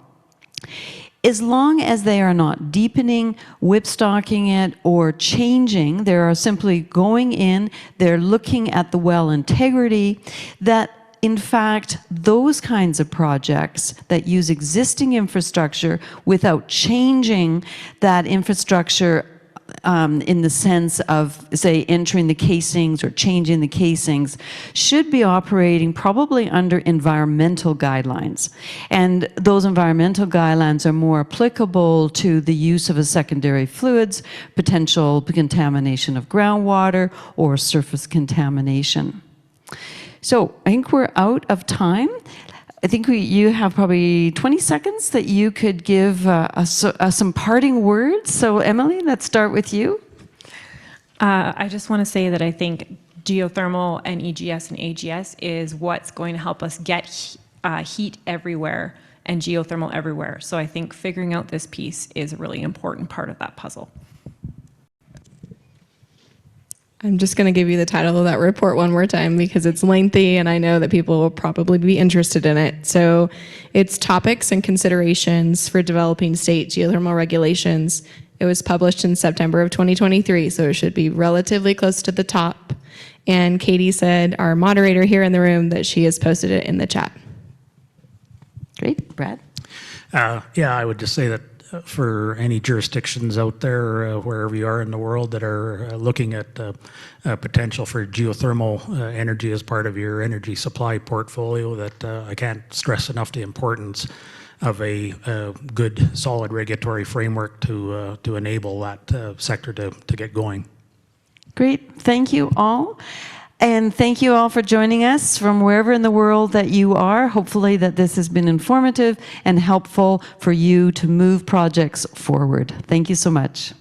as long as they are not deepening, whipstocking it, or changing, they are simply going in, they're looking at the well integrity, that in fact, those kinds of projects that use existing infrastructure without changing that infrastructure in the sense of, say, entering the casings or changing the casings, should be operating probably under environmental guidelines. And those environmental guidelines are more applicable to the use of a secondary fluids, potential contamination of groundwater, or surface contamination. So I think we're out of time. I think you have probably 20 seconds that you could give some parting words. So Emily, let's start with you. I just want to say that I think geothermal and EGS and AGS is what's going to help us get heat everywhere and geothermal everywhere. So I think figuring out this piece is a really important part of that puzzle. I'm just going to give you the title of that report one more time because it's lengthy and I know that people will probably be interested in it. So it's Topics and Considerations for Developing State Geothermal Regulations. It was published in September of 2023, so it should be relatively close to the top. And Katie said, our moderator here in the room, that she has posted it in the chat. Great. Brad? Yeah, I would just say that for any jurisdictions out there, wherever you are in the world, that are looking at potential for geothermal energy as part of your energy supply portfolio, that I can't stress enough the importance of a good, solid regulatory framework to enable that sector to get going. Great. Thank you all. And thank you all for joining us from wherever in the world that you are. Hopefully that this has been informative and helpful for you to move projects forward. Thank you so much.